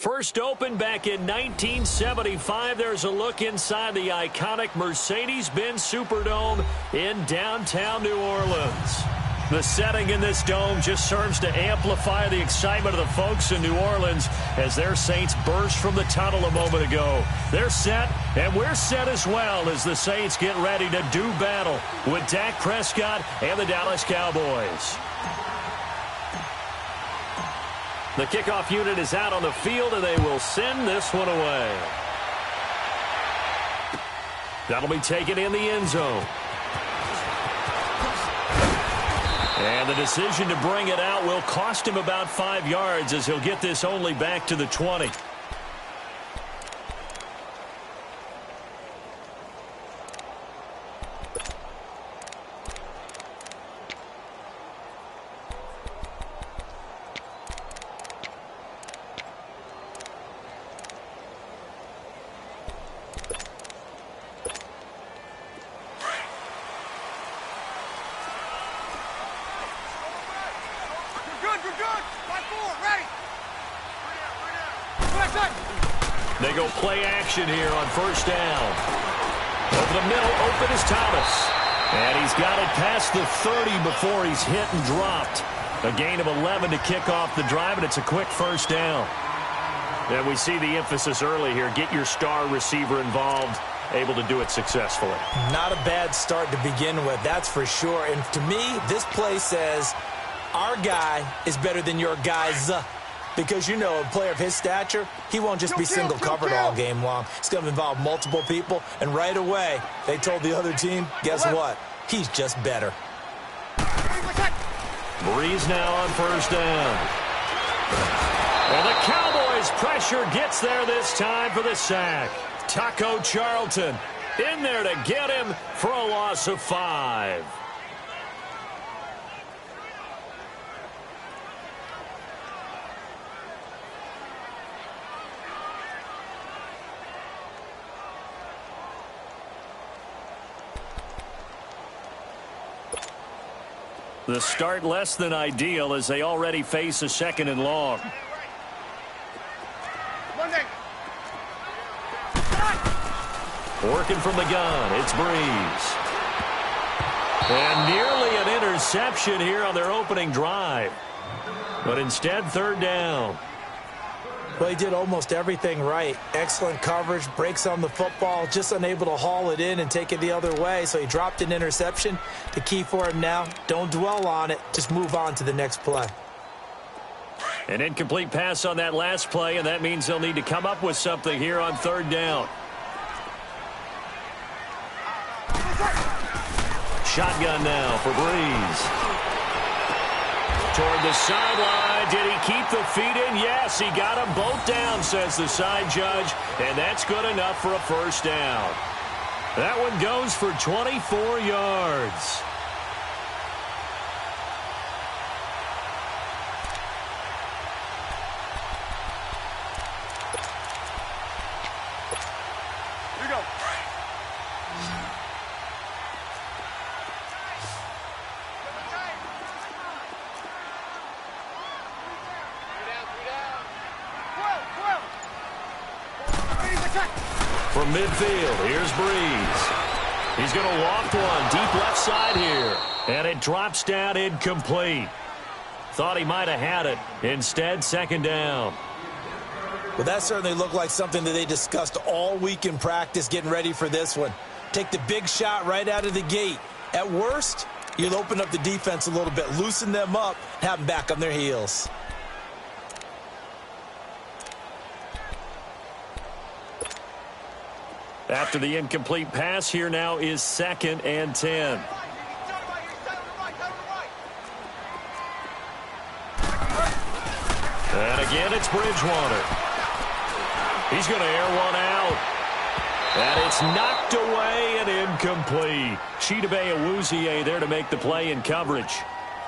First opened back in 1975. There's a look inside the iconic Mercedes-Benz Superdome in downtown New Orleans. The setting in this dome just serves to amplify the excitement of the folks in New Orleans as their Saints burst from the tunnel a moment ago. They're set, and we're set as well as the Saints get ready to do battle with Dak Prescott and the Dallas Cowboys. The kickoff unit is out on the field, and they will send this one away. That'll be taken in the end zone. And the decision to bring it out will cost him about 5 yards as he'll get this only back to the 20. They go play action here on first down. Over the middle, open is Thomas. And he's got it past the 30 before he's hit and dropped. A gain of 11 to kick off the drive, and it's a quick first down. And we see the emphasis early here. Get your star receiver involved, able to do it successfully. Not a bad start to begin with, that's for sure. And to me, this play says our guy is better than your guy's. Because, you know, a player of his stature, he won't just be single covered all game long. It's going to involve multiple people. And right away, they told the other team, guess what? He's just better. Breeze now on first down. And the Cowboys pressure gets there this time for the sack. Taco Charlton in there to get him for a loss of 5. The start less than ideal as they already face a 2nd and long. Working from the gun, it's Breeze. And nearly an interception here on their opening drive. But instead, 3rd down. Well, he did almost everything right. Excellent coverage, breaks on the football, just unable to haul it in and take it the other way. So he dropped an interception. The key for him now, don't dwell on it. Just move on to the next play. An incomplete pass on that last play, and that means they'll need to come up with something here on 3rd down. Shotgun now for Breeze. Toward the sideline. Did he keep the feet in? Yes, he got them both down, says the side judge. And that's good enough for a first down. That one goes for 24 yards. Here we go. From midfield, here's Breeze. He's going to loft one deep left side here. And it drops down incomplete. Thought he might have had it. Instead, 2nd down. Well, that certainly looked like something that they discussed all week in practice getting ready for this one. Take the big shot right out of the gate. At worst, you'll open up the defense a little bit, loosen them up, have them back on their heels. After the incomplete pass, here now is 2nd and 10. And again, it's Bridgewater. He's going to air one out. And it's knocked away and incomplete. Chidobe Awuzie there to make the play in coverage.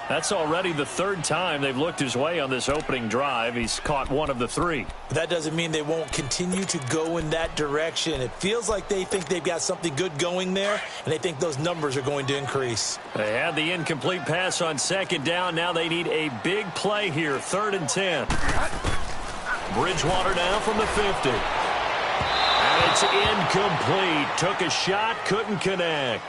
That's already the 3rd time they've looked his way on this opening drive. He's caught 1 of the 3. That doesn't mean they won't continue to go in that direction. It feels like they think they've got something good going there, and they think those numbers are going to increase. They had the incomplete pass on 2nd down. Now they need a big play here, 3rd and 10. Bridgewater now from the 50. And it's incomplete. Took a shot, couldn't connect.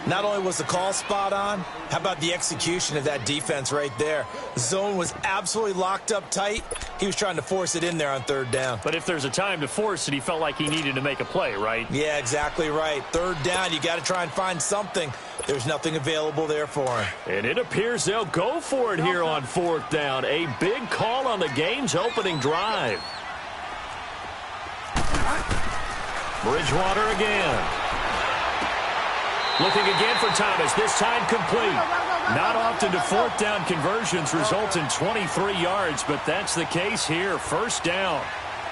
Not only was the call spot on, how about the execution of that defense right there? The zone was absolutely locked up tight. He was trying to force it in there on third down. But if there's a time to force it, he felt like he needed to make a play, right? Yeah, exactly right. Third down, you got to try and find something. There's nothing available there for him. And it appears they'll go for it here on fourth down. A big call on the game's opening drive. Bridgewater again. Looking again for Thomas, this time complete. Not often do fourth down conversions result in 23 yards, but that's the case here. First down.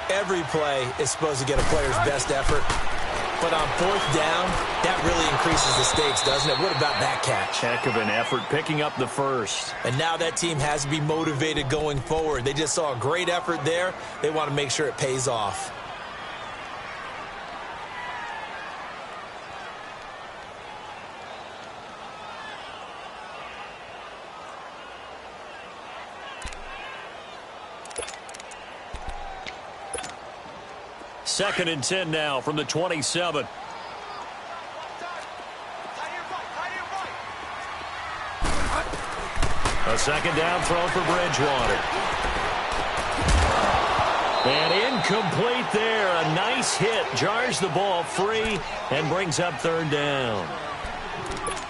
Every play is supposed to get a player's best effort. But on fourth down, that really increases the stakes, doesn't it? What about that catch? Heck of an effort picking up the first. And now that team has to be motivated going forward. They just saw a great effort there. They want to make sure it pays off. Second and 10 now from the 27. A second down throw for Bridgewater. And incomplete there. A nice hit. Jars the ball free and brings up third down.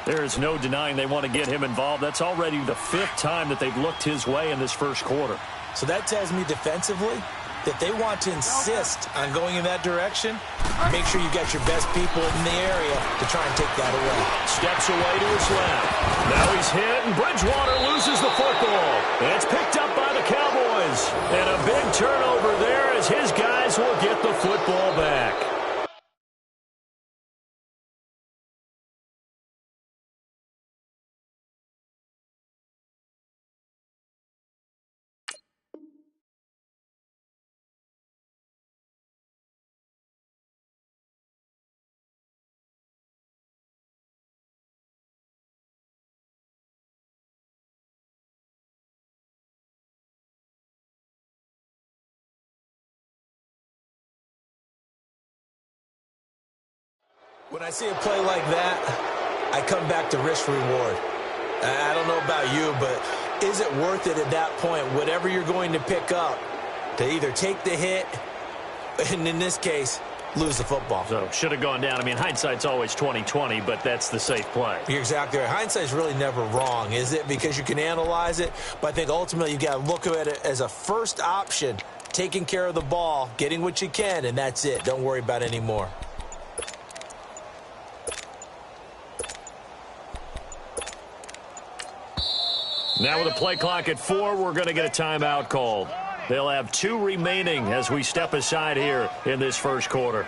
There is no denying they want to get him involved. That's already the fifth time that they've looked his way in this first quarter. So that tells me defensively that they want to insist on going in that direction. Make sure you got your best people in the area to try and take that away. Steps away to his left. Now he's hit, and Bridgewater loses the football. And it's picked up by the Cowboys. And a big turnover there as his guys will get the football back. When I see a play like that, I come back to risk-reward. I don't know about you, but is it worth it at that point, whatever you're going to pick up, to either take the hit, and in this case, lose the football? So, should have gone down. I mean, hindsight's always 20/20, but that's the safe play. You're exactly right. Hindsight's really never wrong, is it? Because you can analyze it, but I think ultimately you got to look at it as a first option, taking care of the ball, getting what you can, and that's it. Don't worry about it anymore. Now with a play clock at 4, we're going to get a timeout called. They'll have 2 remaining as we step aside here in this first quarter.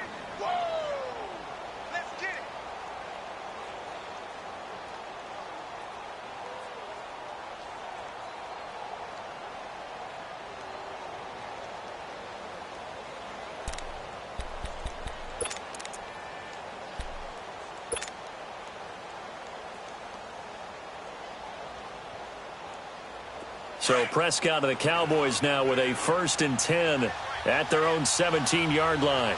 So Prescott of the Cowboys now with a 1st and 10 at their own 17-yard line.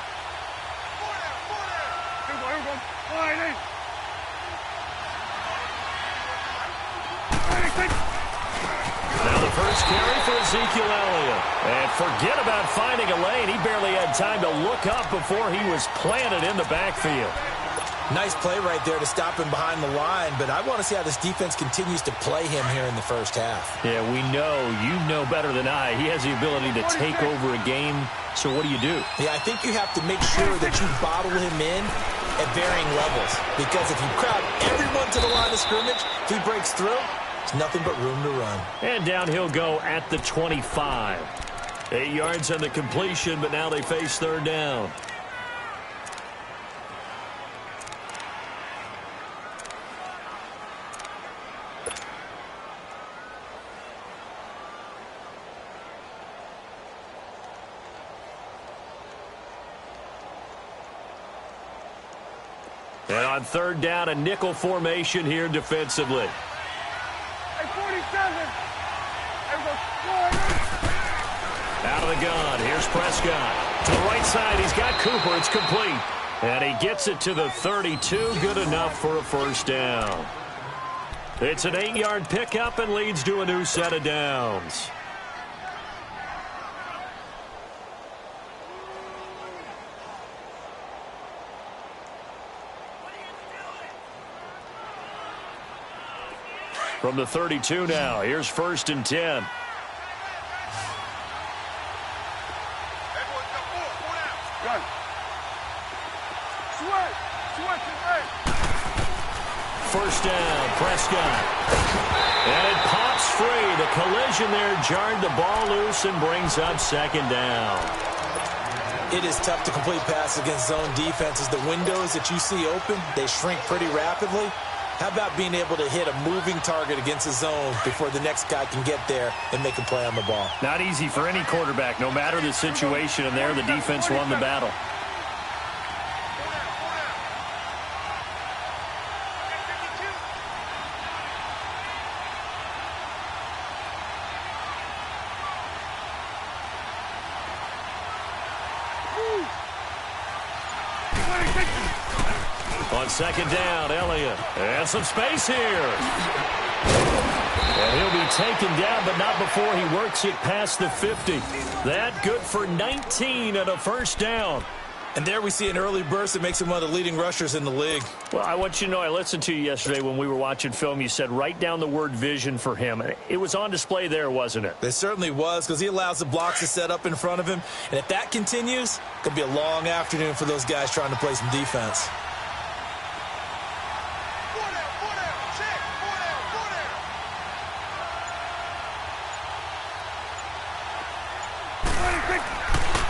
Now the first carry for Ezekiel Elliott. And forget about finding a lane. He barely had time to look up before he was planted in the backfield. Nice play right there to stop him behind the line, but I want to see how this defense continues to play him here in the first half. Yeah, we know. You know better than I. He has the ability to take over a game, so what do you do? Yeah, I think you have to make sure that you bottle him in at varying levels, because if you crowd everyone to the line of scrimmage, if he breaks through, there's nothing but room to run. And down he'll go at the 25. 8 yards on the completion, but now they face third down. And on third down, a nickel formation here defensively. Out of the gun, here's Prescott. To the right side, he's got Cooper. It's complete. And he gets it to the 32. Good enough for a first down. It's an 8-yard pickup and leads to a new set of downs. From the 32 now, here's 1st and 10. First down, Prescott. And it pops free. The collision there jarred the ball loose and brings up 2nd down. It is tough to complete passes against zone defenses. The windows that you see open, they shrink pretty rapidly. How about being able to hit a moving target against a zone before the next guy can get there and make a play on the ball? Not easy for any quarterback, no matter the situation, and there the defense won the battle. On 2nd down, Elliott. And some space here. And he'll be taken down, but not before he works it past the 50. That good for 19 and a first down. And there we see an early burst that makes him one of the leading rushers in the league. Well, I want you to know, I listened to you yesterday when we were watching film. You said write down the word vision for him. It was on display there, wasn't it? It certainly was, because he allows the blocks to set up in front of him. And if that continues, it could be a long afternoon for those guys trying to play some defense.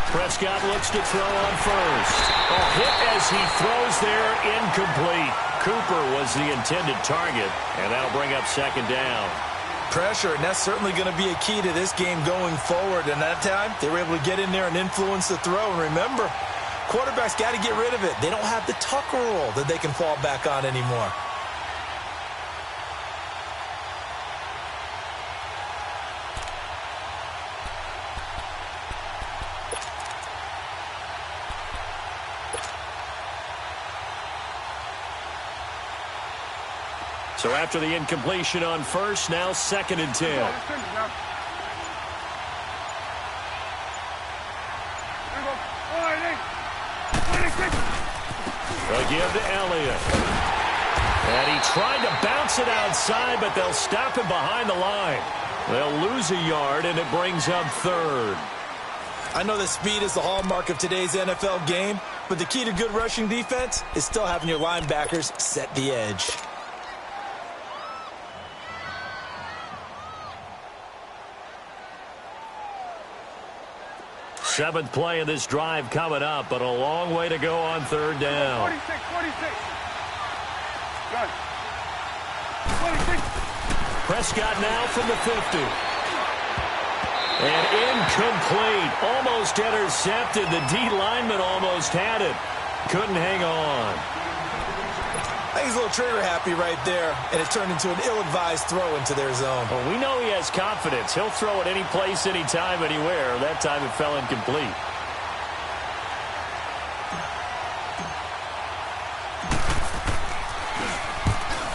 Prescott looks to throw on first. A hit as he throws there, incomplete. Cooper was the intended target, and that'll bring up 2nd down. Pressure, and that's certainly going to be a key to this game going forward. And that time, they were able to get in there and influence the throw. And remember, quarterbacks got to get rid of it. They don't have the Tucker rule that they can fall back on anymore. So after the incompletion on first, now 2nd and 10. They'll give to Elliott. And he tried to bounce it outside, but they'll stop him behind the line. They'll lose a yard, and it brings up 3rd. I know that speed is the hallmark of today's NFL game, but the key to good rushing defense is still having your linebackers set the edge. Seventh play of this drive coming up, but a long way to go on 3rd down. 46. Good. 46. Prescott now from the 50. And incomplete. Almost intercepted. The D lineman almost had it. Couldn't hang on. I think he's a little trigger happy right there, and it turned into an ill-advised throw into their zone. Well, we know he has confidence. He'll throw it any place, anytime, anywhere. That time it fell incomplete.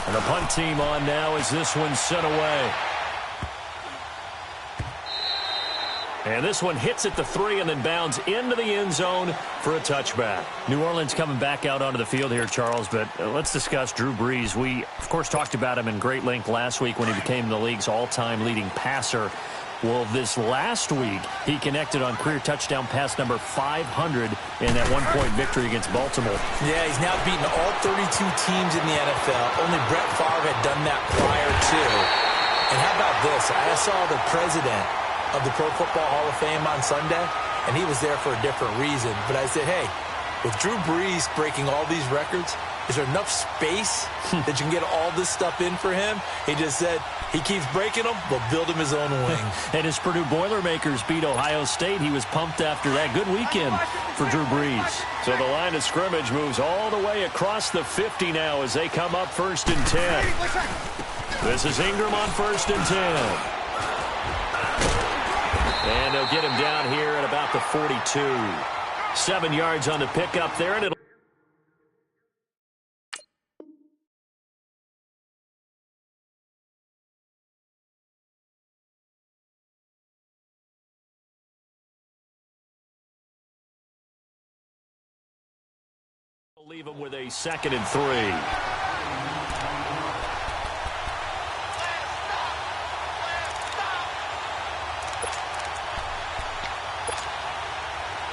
And the punt team on now as this one's sent away. And this one hits at the 3 and then bounds into the end zone for a touchback. New Orleans coming back out onto the field here, Charles, but let's discuss Drew Brees. We, of course, talked about him in great length last week when he became the league's all-time leading passer. Well, this last week, he connected on career touchdown pass number 500 in that one-point victory against Baltimore. Yeah, he's now beaten all 32 teams in the NFL. Only Brett Favre had done that prior to. And how about this? I saw the president of the Pro Football Hall of Fame on Sunday, and he was there for a different reason. But I said, hey, with Drew Brees breaking all these records, is there enough space that you can get all this stuff in for him? He just said he keeps breaking them, but build him his own wing. And his Purdue Boilermakers beat Ohio State. He was pumped after that. Good weekend for Drew Brees. So the line of scrimmage moves all the way across the 50 now as they come up 1st and 10. This is Ingram on 1st and 10. And they'll get him down 42. 7 yards on the pickup there, and it'll leave them with a 2nd and 3.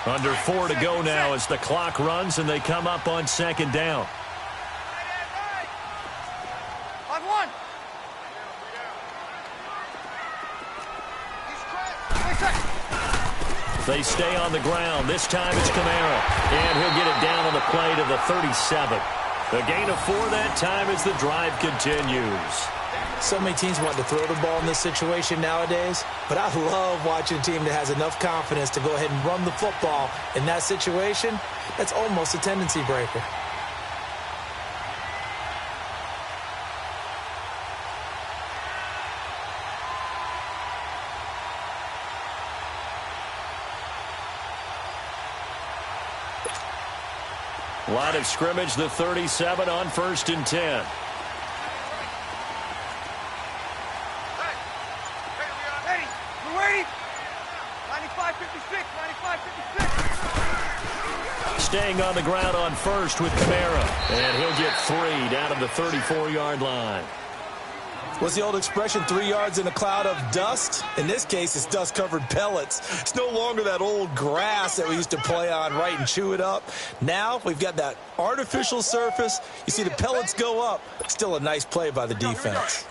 Under 4 to go now as the clock runs and they come up on 2nd down. On 1. They stay on the ground. This time it's Kamara. And he'll get it down on the play to the 37. The gain of 4 that time as the drive continues. So many teams want to throw the ball in this situation nowadays, but I love watching a team that has enough confidence to go ahead and run the football in that situation. That's almost a tendency breaker. Line of scrimmage, the 37 on 1st and 10. Staying on the ground on 1st with Kamara. And he'll get 3 down to the 34-yard line. What's the old expression, 3 yards in a cloud of dust? In this case, it's dust-covered pellets. It's no longer that old grass that we used to play on, right, and chew it up. Now we've got that artificial surface. You see the pellets go up. Still a nice play by the defense.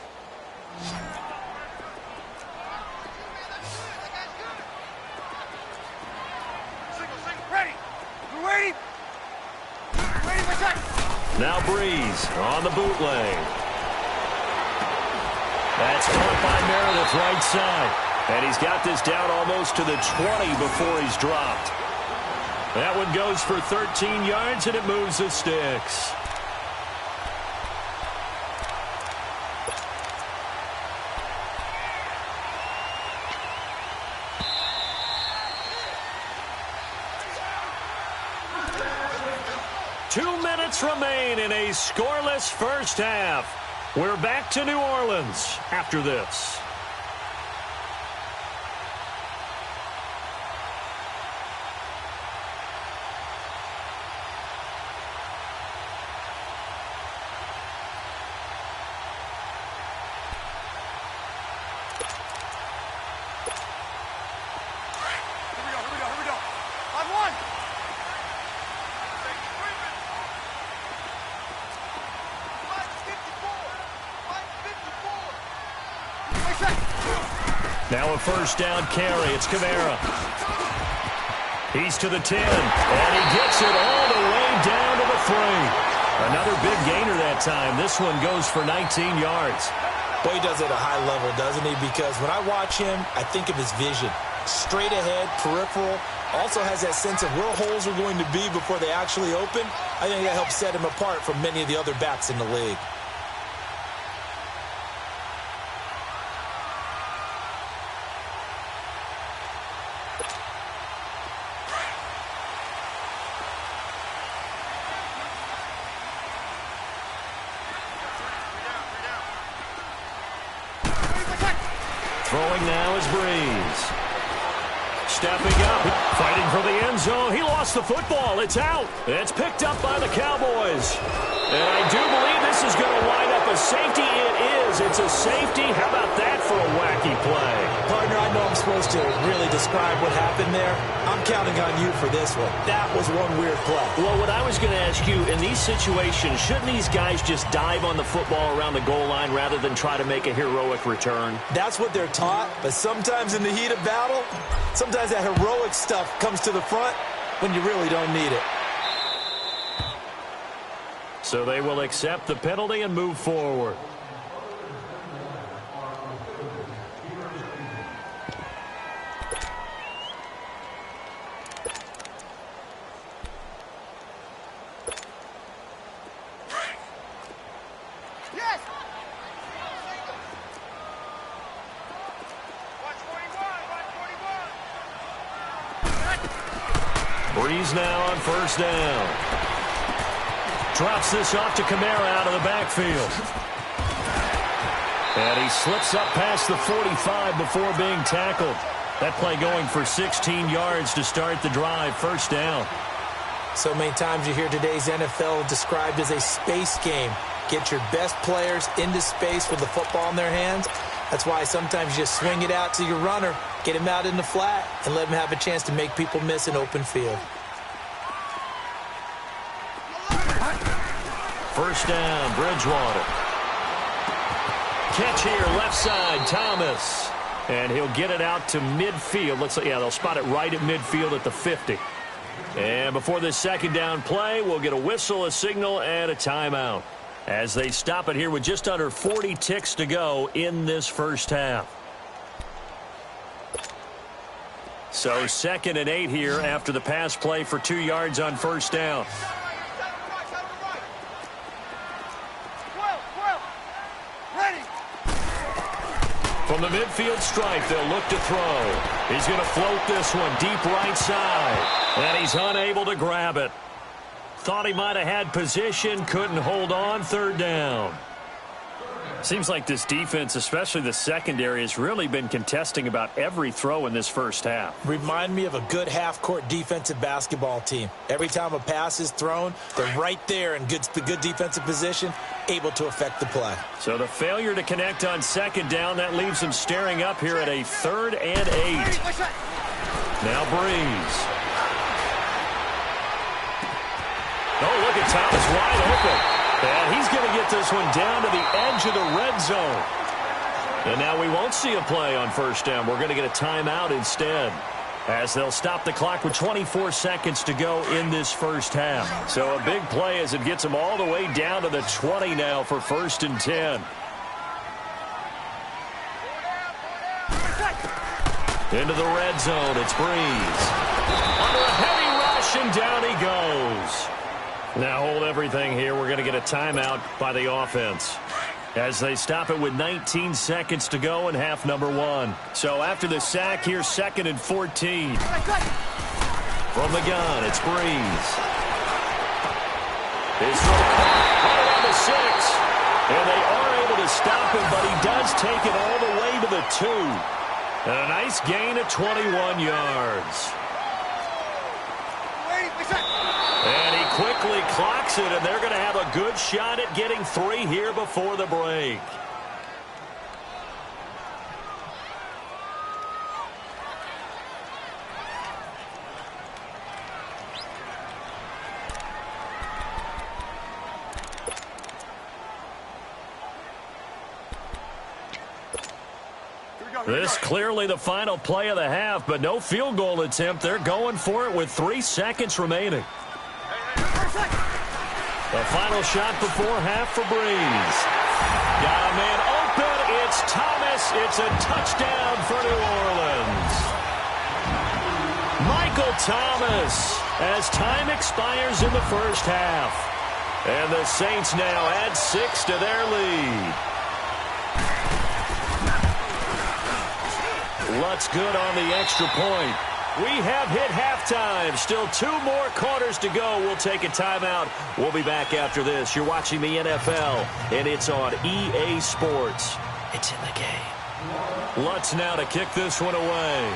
Now Breeze on the bootleg. That's caught by Meredith right side. And he's got this down almost to the 20 before he's dropped. That one goes for 13 yards, and it moves the sticks. Remain in a scoreless first half. We're back to New Orleans after this. Here we go. On 1. Now a first down carry. It's Kamara. He's to the 10, and he gets it all the way down to the 3. Another big gainer that time. This one goes for 19 yards. Boy, he does it at a high level, doesn't he? Because when I watch him, I think of his vision. Straight ahead, peripheral. Also has that sense of where holes are going to be before they actually open. I think that helps set him apart from many of the other backs in the league. Throwing now is Breeze. Stepping up, fighting for the end zone. He lost the football. It's out. It's picked up by the Cowboys. And I do believe this is going to wind up a safety. It is. It's a safety. How about that for a wacky play? Partner, I know I'm supposed to really describe what happened there. I'm counting on you for this one. That was one weird play. Well, what I was going to ask you, in these situations, shouldn't these guys just dive on the football around the goal line rather than try to make a heroic return? That's what they're taught, but sometimes in the heat of battle, sometimes that heroic stuff comes to the front when you really don't need it. So they will accept the penalty and move forward. Yes! Watch 41! Breeze now on first down. Drops this off to Kamara out of the backfield. And he slips up past the 45 before being tackled. That play going for 16 yards to start the drive. First down. So many times you hear today's NFL described as a space game. Get your best players into space with the football in their hands. That's why sometimes you just swing it out to your runner, get him out in the flat, and let him have a chance to make people miss an open field. First down, Bridgewater. Catch here, left side, Thomas. And he'll get it out to midfield. They'll spot it right at midfield at the 50. And before this second down play, we'll get a whistle, a signal, and a timeout as they stop it here with just under 40 ticks to go in this first half. So 2nd and 8 here after the pass play for 2 yards on first down. From the midfield stripe, they'll look to throw. He's going to float this one deep right side. And he's unable to grab it. Thought he might have had position, couldn't hold on, third down. Seems like this defense, especially the secondary, has really been contesting about every throw in this first half. Remind me of a good half-court defensive basketball team. Every time a pass is thrown, they're right there in good defensive position, able to affect the play. So the failure to connect on second down, that leaves them staring up here at a 3rd and 8. Now Breeze. Oh, look at Thomas wide open. And he's going to get this one down to the edge of the red zone. And now we won't see a play on first down. We're going to get a timeout instead, as they'll stop the clock with 24 seconds to go in this first half. So a big play as it gets them all the way down to the 20 now for 1st and 10. Into the red zone, it's Breeze. Under a heavy rush, and down he goes. Now hold everything here. We're going to get a timeout by the offense as they stop it with 19 seconds to go in half number 1. So after the sack here, 2nd and 14. From the gun, it's Breeze. His throw right around the 6. And they are able to stop him, but he does take it all the way to the 2. And a nice gain of 21 yards. And he quickly clocks it, and they're going to have a good shot at getting 3 here before the break. This clearly the final play of the half, but no field goal attempt. They're going for it with 3 seconds remaining. The final shot before half for Breeze. Got a man open. It's Thomas. It's a touchdown for New Orleans. Michael Thomas as time expires in the first half. And the Saints now add 6 to their lead. Lutz good on the extra point. We have hit halftime. Still 2 more quarters to go. We'll take a timeout. We'll be back after this. You're watching the NFL, and it's on EA Sports. It's in the game. Lutz now to kick this one away.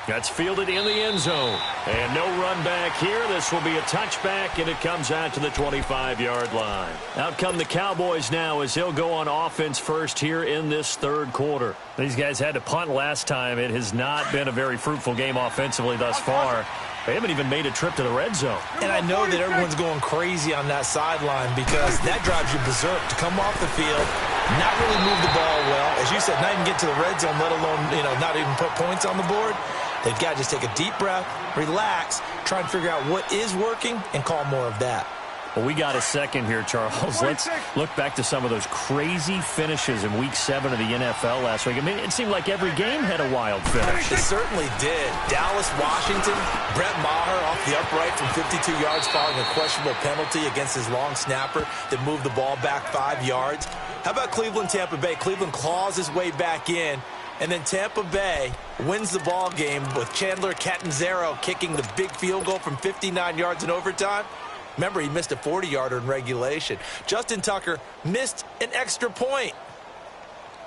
That's fielded in the end zone. And no run back here. This will be a touchback, and it comes out to the 25-yard line. Out come the Cowboys now as he'll go on offense first here in this 3rd quarter. These guys had to punt last time. It has not been a very fruitful game offensively thus far. They haven't even made a trip to the red zone. And I know that everyone's going crazy on that sideline because that drives you berserk to come off the field, not really move the ball well. As you said, not even get to the red zone, let alone, not even put points on the board. They've got to just take a deep breath, relax, try and figure out what is working, and call more of that. Well, we got a second here, Charles. Let's look back to some of those crazy finishes in Week 7 of the NFL last week. I mean, it seemed like every game had a wild finish. It certainly did. Dallas, Washington, Brett Maher off the upright from 52 yards following a questionable penalty against his long snapper that moved the ball back 5 yards. How about Cleveland, Tampa Bay? Cleveland claws his way back in. And then Tampa Bay wins the ball game with Chandler Catanzaro kicking the big field goal from 59 yards in overtime. Remember, he missed a 40-yarder in regulation. Justin Tucker missed an extra point.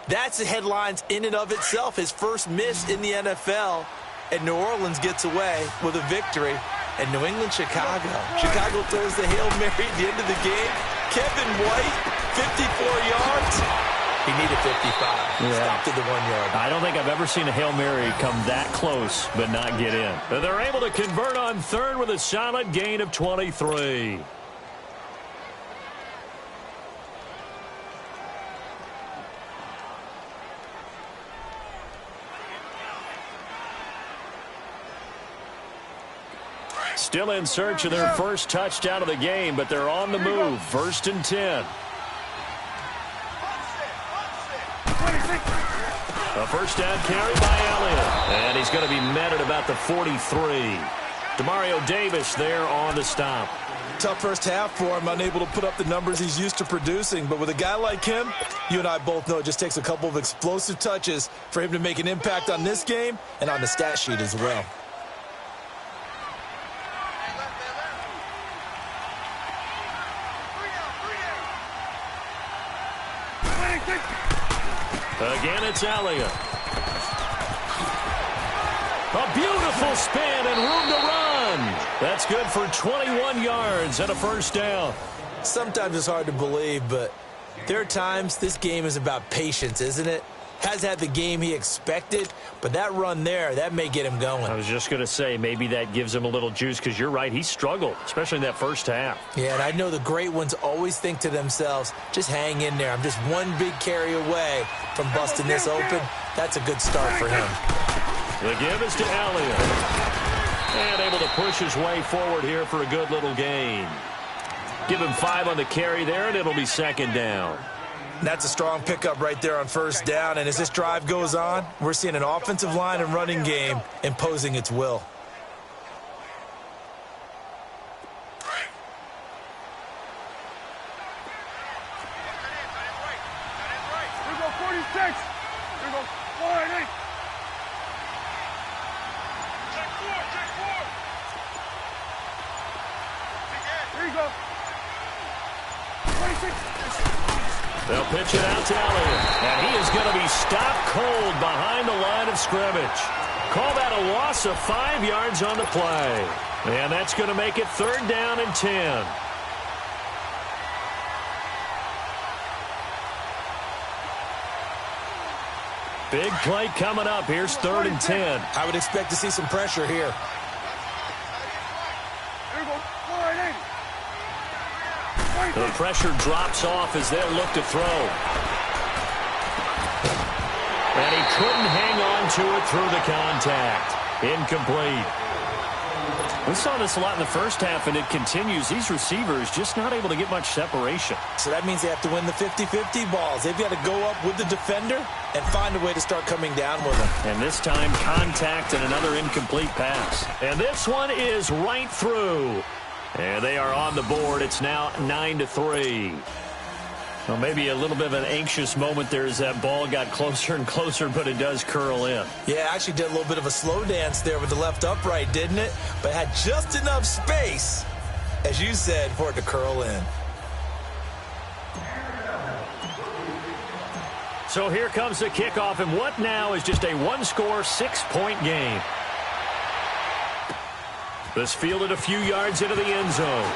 That's the headlines in and of itself. His first miss in the NFL. And New Orleans gets away with a victory. And New England, Chicago. Chicago throws the Hail Mary at the end of the game. Kevin White, 54 yards. He needed 55. Yeah. Stopped at the 1 yard. I don't think I've ever seen a Hail Mary come that close but not get in. But they're able to convert on third with a solid gain of 23. Still in search of their first touchdown of the game, but they're on the move. 1st and 10. A first down carry by Elliott. And he's going to be met at about the 43. Demario Davis there on the stop. Tough first half for him, unable to put up the numbers he's used to producing. But with a guy like him, you and I both know it just takes a couple of explosive touches for him to make an impact on this game and on the stat sheet as well. Again, it's Elliott. A beautiful spin and room to run. That's good for 21 yards and a first down. Sometimes it's hard to believe, but there are times this game is about patience, isn't it? Has had the game he expected, but that run there, that may get him going. I was just going to say, maybe that gives him a little juice, because you're right, he struggled, especially in that first half. Yeah, and I know the great ones always think to themselves, just hang in there. I'm just one big carry away from busting this open. That's a good start for him. The give is to Elliott. And able to push his way forward here for a good little gain. Give him 5 on the carry there, and it'll be 2nd down. That's a strong pickup right there on first down. And as this drive goes on, we're seeing an offensive line and running game imposing its will. Here we go, 46. Here we go, 48. Check 4. Here you go. 26. They'll pitch it out to Elliott. And he is going to be stopped cold behind the line of scrimmage. Call that a loss of 5 yards on the play. And that's going to make it 3rd down and 10. Big play coming up. Here's 3rd and 10. I would expect to see some pressure here. Here we go, 480. The pressure drops off as they'll look to throw. And he couldn't hang on to it through the contact. Incomplete. We saw this a lot in the first half, and it continues. These receivers just not able to get much separation. So that means they have to win the 50-50 balls. They've got to go up with the defender and find a way to start coming down with them. And this time, contact and another incomplete pass. And this one is right through. And they are on the board. It's now 9-3. Well, maybe a little bit of an anxious moment there as that ball got closer and closer, but it does curl in. Yeah, actually did a little bit of a slow dance there with the left upright, didn't it? But had just enough space, as you said, for it to curl in. So here comes the kickoff, and what now is just a one-score, 6-point game. This fielded a few yards into the end zone.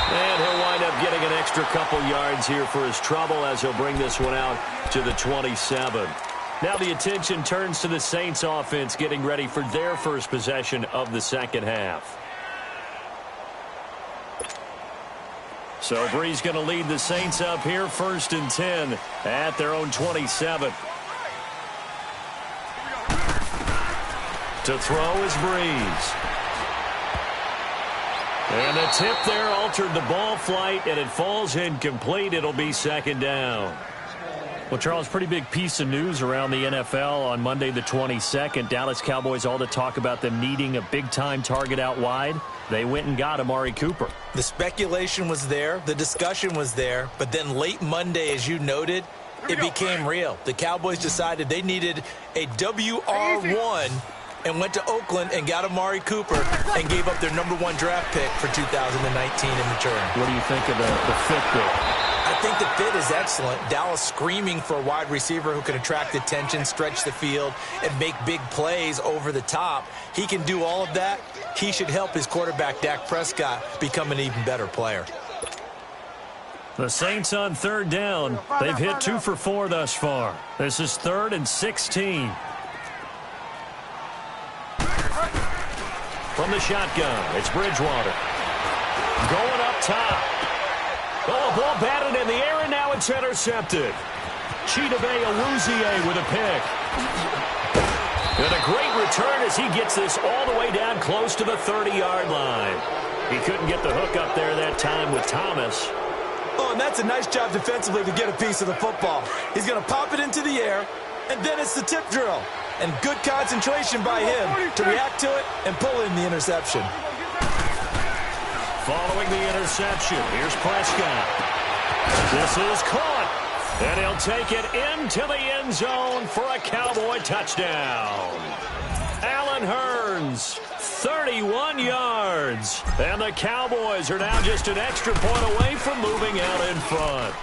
And he'll wind up getting an extra couple yards here for his trouble as he'll bring this one out to the 27. Now the attention turns to the Saints offense getting ready for their first possession of the second half. So Bree's going to lead the Saints up here 1st and 10 at their own 27. To throw is Breeze. And the tip there altered the ball flight, and it falls incomplete. It'll be 2nd down. Well, Charles, pretty big piece of news around the NFL on Monday the 22nd. Dallas Cowboys, all the talk about them needing a big-time target out wide. They went and got Amari Cooper. The speculation was there. The discussion was there. But then late Monday, as you noted, it became real. The Cowboys decided they needed a WR1 and went to Oakland and got Amari Cooper and gave up their #1 draft pick for 2019 in return. What do you think of the fit there? I think the fit is excellent. Dallas screaming for a wide receiver who can attract attention, stretch the field, and make big plays over the top. He can do all of that. He should help his quarterback, Dak Prescott, become an even better player. The Saints on 3rd down. They've hit 2 for 4 thus far. This is 3rd and 16. From the shotgun, it's Bridgewater. Going up top. Oh, ball batted in the air, and now it's intercepted. Chidobe Awuzie with a pick. And a great return as he gets this all the way down close to the 30-yard line. He couldn't get the hook up there that time with Thomas. Oh, and that's a nice job defensively to get a piece of the football. He's going to pop it into the air, and then it's the tip drill. And good concentration by him to react to it and pull in the interception. Following the interception, here's Prescott. This is caught, and he'll take it into the end zone for a Cowboy touchdown. Allen Hurns, 31 yards. And the Cowboys are now just an extra point away from moving out in front.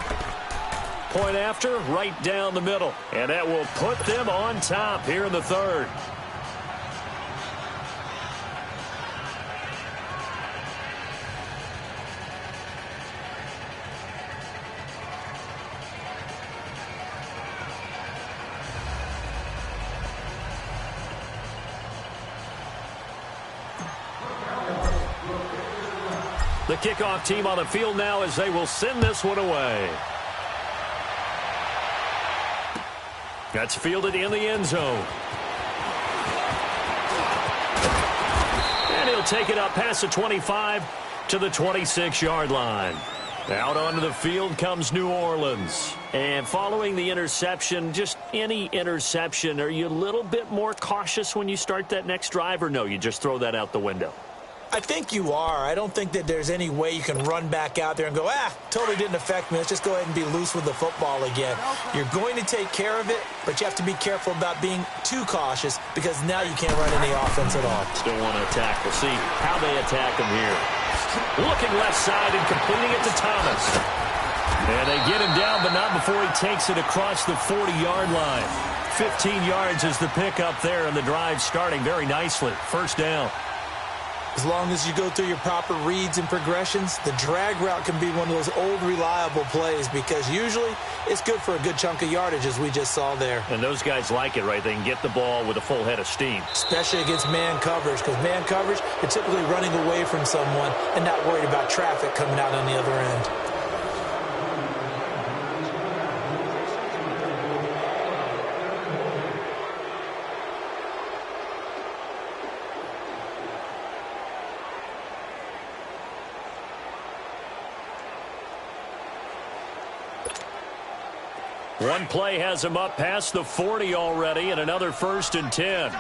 Point after, right down the middle. And that will put them on top here in the 3rd. The kickoff team on the field now as they will send this one away. That's fielded in the end zone. And he'll take it up past the 25 to the 26-yard line. Out onto the field comes New Orleans. And following the interception, just any interception, are you a little bit more cautious when you start that next drive, or no, you just throw that out the window? I think you are. I don't think that there's any way you can run back out there and go, totally didn't affect me. Let's just go ahead and be loose with the football again. You're going to take care of it, but you have to be careful about being too cautious because now you can't run any offense at all. Still want to attack. We'll see how they attack him here. Looking left side and completing it to Thomas. And they get him down, but not before he takes it across the 40-yard line. 15 yards is the pickup there, and the drive starting very nicely. First down. As long as you go through your proper reads and progressions, the drag route can be one of those old reliable plays because usually it's good for a good chunk of yardage as we just saw there. And those guys like it, right? They can get the ball with a full head of steam. Especially against man coverage because man coverage, they're typically running away from someone and not worried about traffic coming out on the other end. One play has him up past the 40 already, and another 1st and 10.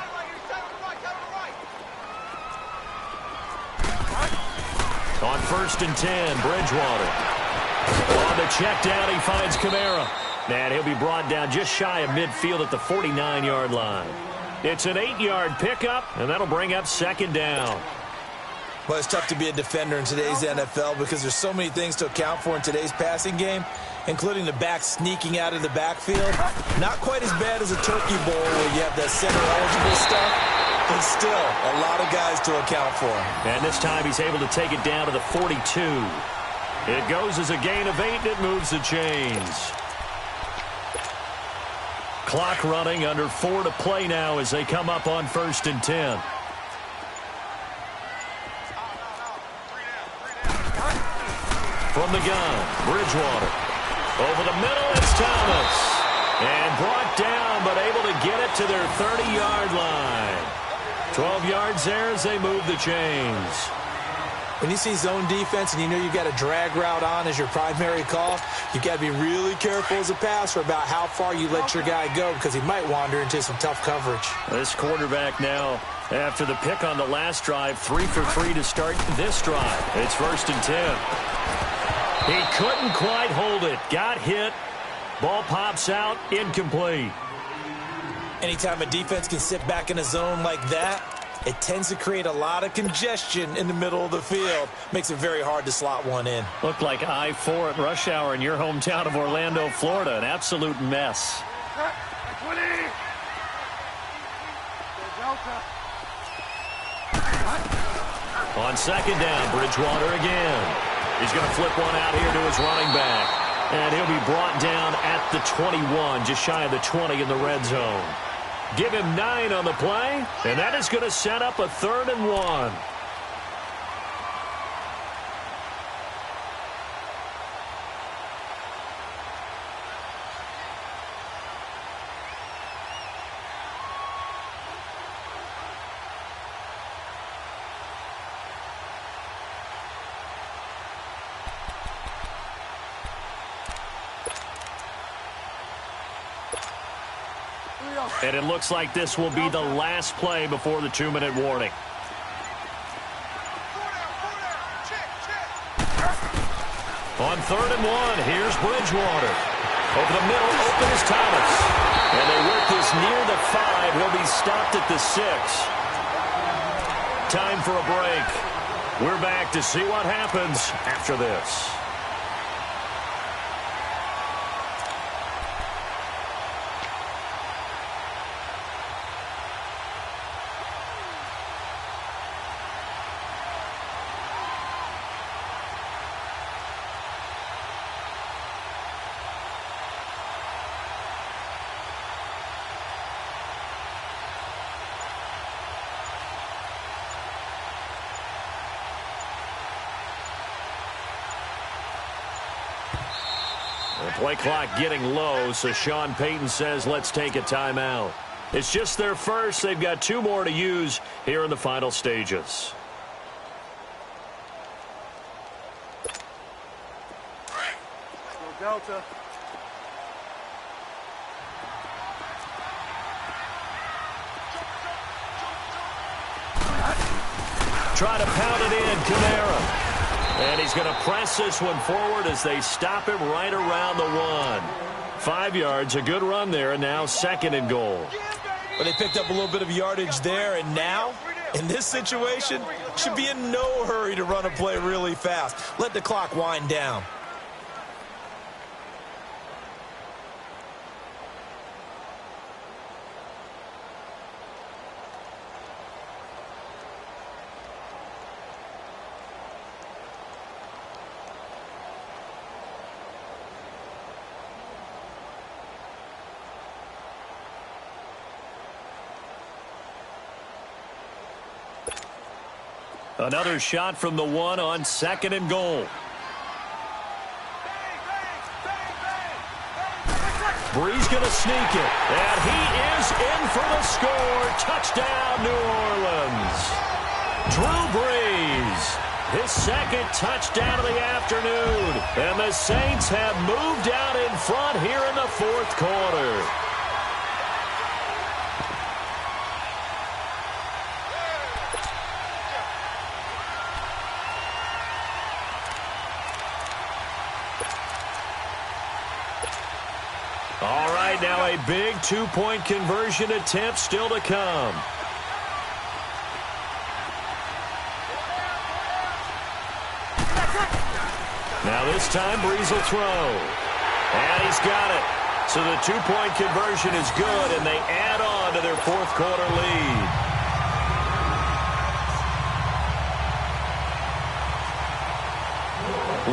On 1st and 10, Bridgewater. On the check down, he finds Kamara. And he'll be brought down just shy of midfield at the 49-yard line. It's an 8-yard pickup, and that'll bring up 2nd down. Well, it's tough to be a defender in today's NFL because there's so many things to account for in today's passing game, including the back sneaking out of the backfield. Not quite as bad as a turkey bowl where you have that center-eligible stuff, but still a lot of guys to account for. And this time he's able to take it down to the 42. It goes as a gain of 8, and it moves the chains. Clock running, under 4 to play now as they come up on 1st and 10. From the gun, Bridgewater. Over the middle, it's Thomas. And brought down, but able to get it to their 30-yard line. 12 yards there as they move the chains. When you see zone defense and you know you've got a drag route on as your primary call, you've got to be really careful as a passer about how far you let your guy go because he might wander into some tough coverage. This quarterback now, after the pick on the last drive, 3 for 3 to start this drive. It's 1st and 10. He couldn't quite hold it. Got hit, Ball pops out, incomplete. Anytime a defense can sit back in a zone like that, it tends to create a lot of congestion in the middle of the field. Makes it very hard to slot one in. Looked like I-4 at rush hour in your hometown of Orlando, Florida. An absolute mess. 20. On second down, Bridgewater again. He's going to flip one out here to his running back. And he'll be brought down at the 21, just shy of the 20 in the red zone. Give him 9 on the play, and that is going to set up a 3rd and 1. And it looks like this will be the last play before the 2-minute warning. On 3rd and 1, here's Bridgewater. Over the middle, open is Thomas. And they work this near the 5. He'll be stopped at the 6. Time for a break. We're back to see what happens after this. The play clock getting low, so Sean Payton says let's take a timeout. It's just their first. They've got 2 more to use here in the final stages. Go Delta. Try to pound it in, Kamara. And he's going to press this one forward as they stop him right around the 1. 5 yards, a good run there, and now 2nd and goal. But they picked up a little bit of yardage there, and now, in this situation, should be in no hurry to run a play really fast. Let the clock wind down. Another shot from the 1 on 2nd and goal. Brees going to sneak it. And he is in for the score. Touchdown, New Orleans. Drew Brees, his 2nd touchdown of the afternoon. And the Saints have moved out in front here in the 4th quarter. All right, now a big 2-point conversion attempt still to come. Now this time Brees will throw. And he's got it. So the 2-point conversion is good, and they add on to their 4th quarter lead.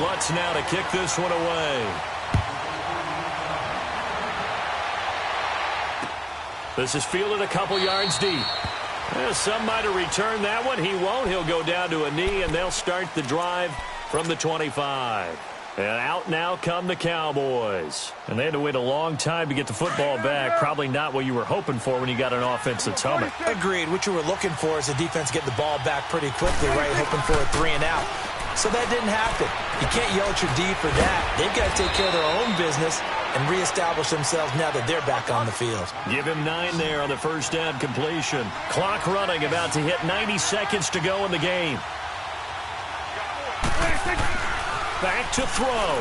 Lutz now to kick this one away. This is fielded a couple yards deep. Some might have returned that one. He won't. He'll go down to a knee, and they'll start the drive from the 25. And out now come the Cowboys. And they had to wait a long time to get the football back. Probably not what you were hoping for when you got an offense that's humming. Agreed. What you were looking for is the defense getting the ball back pretty quickly, right? Hoping for a 3 and out. So that didn't happen. You can't yell at your D for that. They've got to take care of their own business and reestablish themselves now that they're back on the field. Give him 9 there on the first down completion. Clock running, about to hit 90 seconds to go in the game. Back to throw.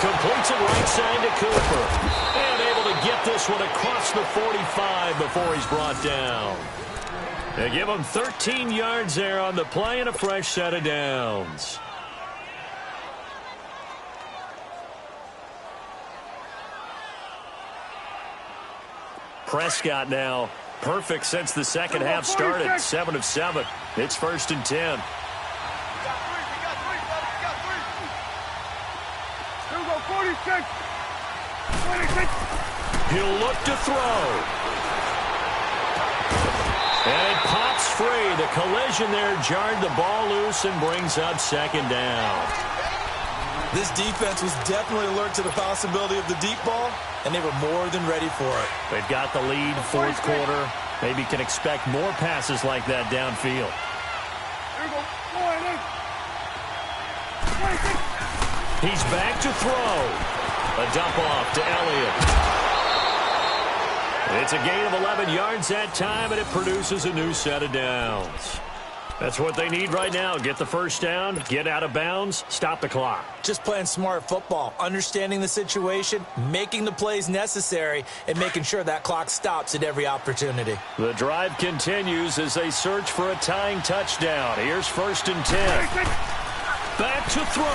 Completes it right side to Cooper. And able to get this one across the 45 before he's brought down. They give him 13 yards there on the play and a fresh set of downs. Prescott now perfect since the second half started. 7 of 7. It's 1st and 10. Here we go, 46. 26. He'll look to throw. And it pops free. The collision there jarred the ball loose and brings up 2nd down. This defense was definitely alert to the possibility of the deep ball, and they were more than ready for it. They've got the lead, 4th quarter. Maybe can expect more passes like that downfield. Here we go, 26. He's back to throw. A dump off to Elliott. It's a gain of 11 yards that time, and it produces a new set of downs. That's what they need right now. Get the first down, get out of bounds, stop the clock. Just playing smart football, understanding the situation, making the plays necessary, and making sure that clock stops at every opportunity. The drive continues as they search for a tying touchdown. Here's 1st and 10. Back to throw.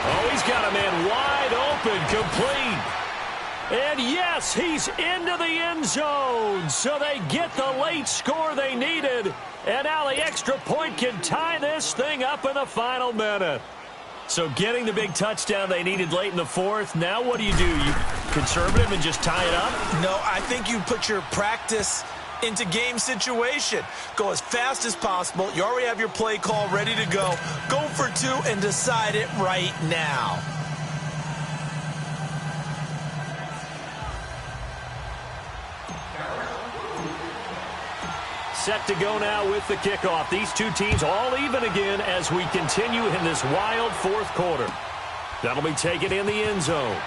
Oh, he's got a man wide open, complete. And yes, he's into the end zone. So they get the late score they needed. And now the extra point can tie this thing up in the final minute. So getting the big touchdown they needed late in the 4th. Now what do? You conservative and just tie it up? No, I think you put your practice into game situation. Go as fast as possible. You already have your play call ready to go. Go for 2 and decide it right now. Set to go now with the kickoff. These two teams all even again as we continue in this wild 4th quarter. That'll be taken in the end zone.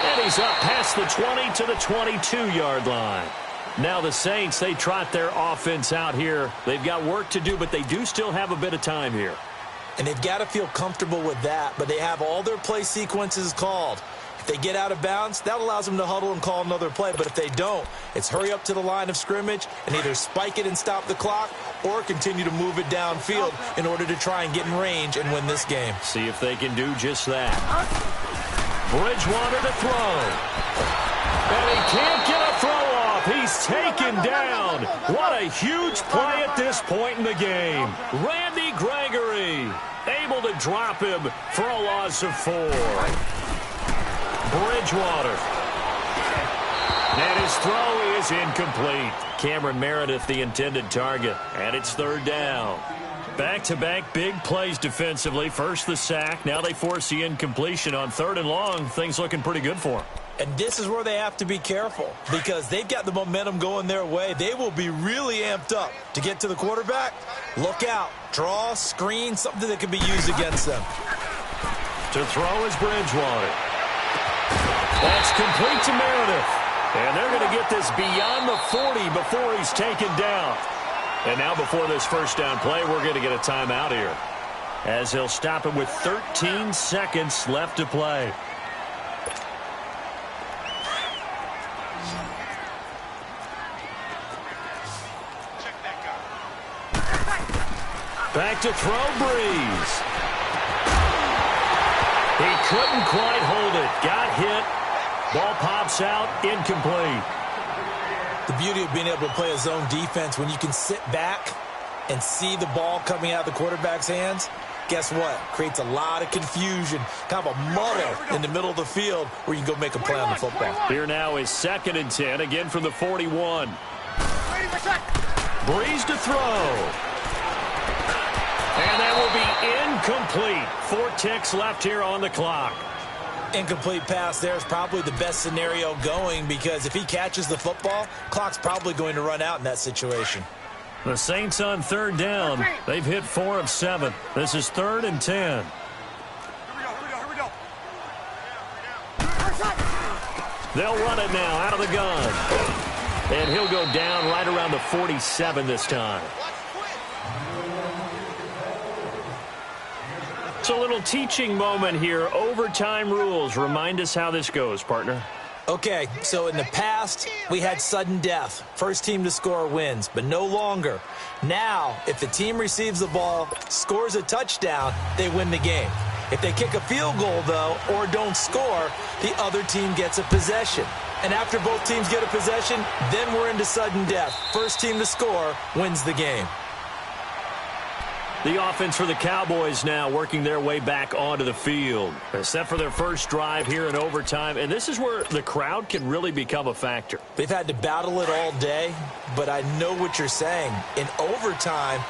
And he's up past the 20 to the 22-yard line. Now the Saints, they trot their offense out here. They've got work to do, but they do still have a bit of time here. And they've got to feel comfortable with that, but they have all their play sequences called. If they get out of bounds, that allows them to huddle and call another play. But if they don't, it's hurry up to the line of scrimmage and either spike it and stop the clock or continue to move it downfield in order to try and get in range and win this game. See if they can do just that. Bridgewater to throw. And he can't get a throw off. He's taken down. What a huge play at this point in the game. Randy Gregory able to drop him for a loss of 4. Bridgewater. And his throw is incomplete. Cameron Meredith, the intended target. And it's 3rd down. Back-to-back big plays defensively. First the sack. Now they force the incompletion on 3rd and long. Things looking pretty good for them. And this is where they have to be careful because they've got the momentum going their way. They will be really amped up to get to the quarterback. Look out. Draw, screen, something that can be used against them. To throw is Bridgewater. That's complete to Meredith. And they're going to get this beyond the 40 before he's taken down. And now before this first down play, we're going to get a timeout here, as he'll stop it with 13 seconds left to play. Back to throw, Breeze. He couldn't quite hold it. Got hit. Ball pops out. Incomplete. The beauty of being able to play a zone defense when you can sit back and see the ball coming out of the quarterback's hands, guess what? Creates a lot of confusion, kind of a muddle in the middle of the field where you can go make a play on the football. Here now is 2nd and 10, again from the 41. Breeze to throw. And that will be incomplete. 4 ticks left here on the clock. Incomplete pass there is probably the best scenario going because if he catches the football, clock's probably going to run out in that situation. The Saints on 3rd down. They've hit 4 of 7. This is 3rd and 10. Here we go. They'll run it now out of the gun. And he'll go down right around the 47 this time. It's a little teaching moment here. Overtime rules. Remind us how this goes, partner. Okay, so in the past, we had sudden death. First team to score wins, but no longer. Now, if the team receives the ball, scores a touchdown, they win the game. If they kick a field goal, though, or don't score, the other team gets a possession. And after both teams get a possession, then we're into sudden death. First team to score wins the game. The offense for the Cowboys now working their way back onto the field. They're set for their first drive here in overtime, and this is where the crowd can really become a factor. They've had to battle it all day, but I know what you're saying. In overtime,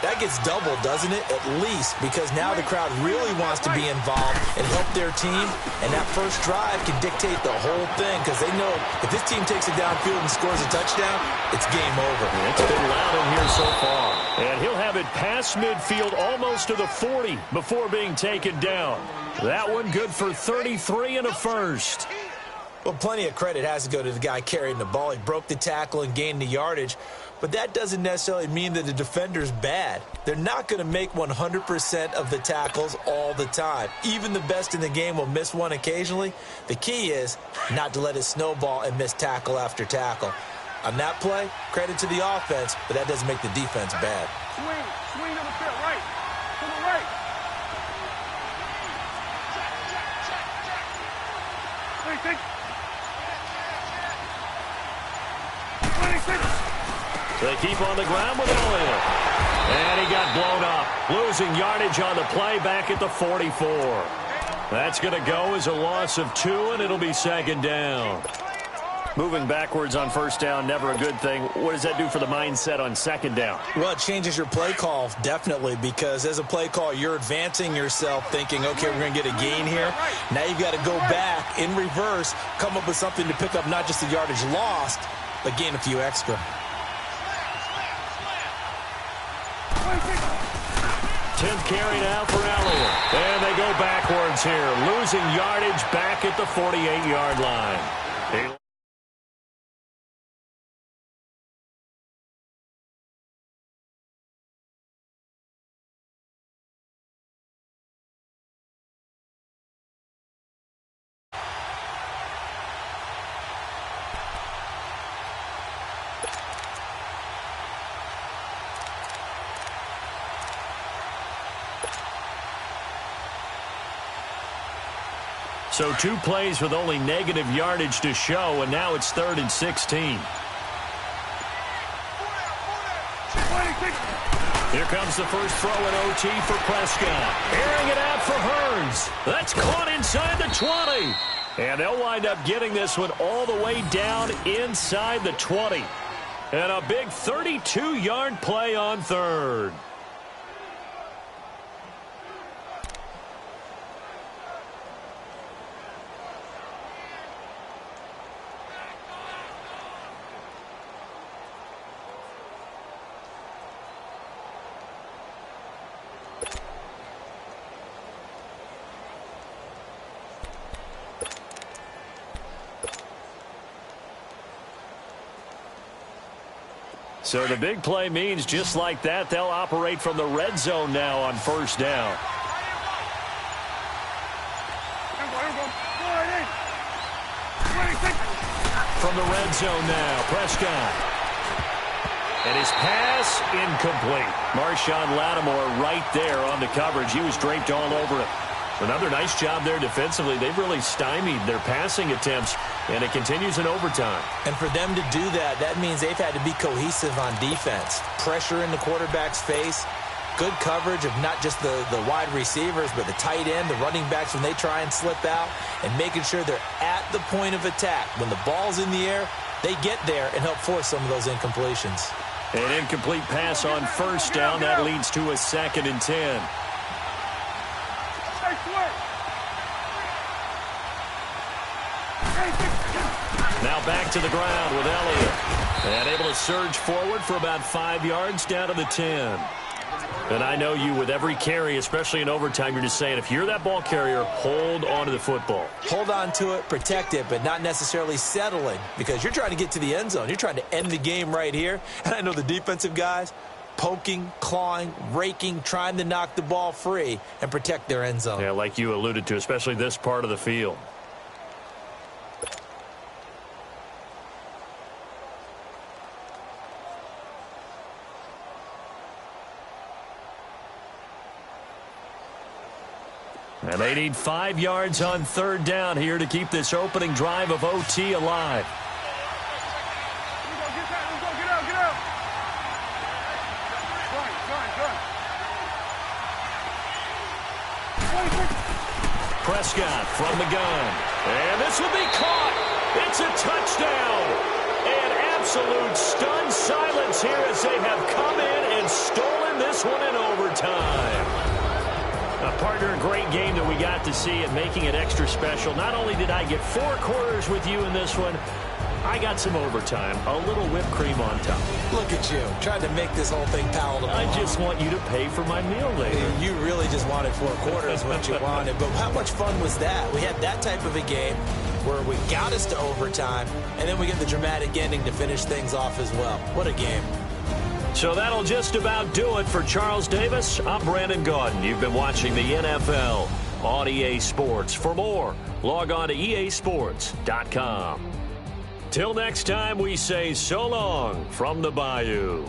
that gets doubled, doesn't it? At least, because now the crowd really wants to be involved and help their team, and that first drive can dictate the whole thing because they know if this team takes it downfield and scores a touchdown, it's game over. It's been loud in here so far. And he'll have it past midfield almost to the 40 before being taken down. That one good for 33 and a first. Well, plenty of credit has to go to the guy carrying the ball. He broke the tackle and gained the yardage. But that doesn't necessarily mean that the defender's bad. They're not going to make 100% of the tackles all the time. Even the best in the game will miss one occasionally. The key is not to let it snowball and miss tackle after tackle. On that play, credit to the offense, but that doesn't make the defense bad. Swing on the field, right. To the right. They keep on the ground with Elliott. And he got blown up. Losing yardage on the play back at the 44. That's going to go as a loss of 2, and it'll be second down. Moving backwards on first down, never a good thing. What does that do for the mindset on second down? Well, it changes your play call, definitely, because as a play call, you're advancing yourself thinking, okay, we're going to get a gain here. Now you've got to go back in reverse, come up with something to pick up not just the yardage lost, but gain a few extra. 10th carry now for Elliott. And they go backwards here, losing yardage back at the 48-yard line. So 2 plays with only negative yardage to show, and now it's 3rd and 16. Here comes the first throw in OT for Prescott. Airing it out for Hurns. That's caught inside the 20. And they'll wind up getting this one all the way down inside the 20. And a big 32-yard play on 3rd. So the big play means just like that, they'll operate from the red zone now on first down. From the red zone now, Prescott. And his pass incomplete. Marshawn Lattimore right there on the coverage. He was draped all over it. Another nice job there defensively. They've really stymied their passing attempts, and it continues in overtime. And for them to do that, that means they've had to be cohesive on defense. Pressure in the quarterback's face, good coverage of not just the wide receivers, but the tight end, the running backs when they try and slip out, and making sure they're at the point of attack. When the ball's in the air, they get there and help force some of those incompletions. An incomplete pass on first down. That leads to a 2nd and 10. Now back to the ground with Elliott. And able to surge forward for about 5 yards down to the 10. And I know you, with every carry, especially in overtime, you're just saying, if you're that ball carrier, hold on to the football. Hold on to it, protect it, but not necessarily settling, because you're trying to get to the end zone. You're trying to end the game right here. And I know the defensive guys, poking, clawing, raking, trying to knock the ball free and protect their end zone. Yeah, like you alluded to, especially this part of the field. And they need 5 yards on 3rd down here to keep this opening drive of OT alive. Get out. Prescott from the gun. And this will be caught. It's a touchdown. And absolute stunned silence here as they have come in and stolen this one in overtime. Partner, a great game that we got to see and making it extra special. Not only did I get 4 quarters with you in this one, I got some overtime, a little whipped cream on top. Look at you, trying to make this whole thing palatable. I just want you to pay for my meal later. You really just wanted 4 quarters what you wanted. But how much fun was that? We had that type of a game where we got us to overtime, and then we get the dramatic ending to finish things off as well. What a game. So that'll just about do it for Charles Davis. I'm Brandon Gaudin. You've been watching the NFL on EA Sports. For more, log on to easports.com. Till next time, we say so long from the Bayou.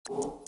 You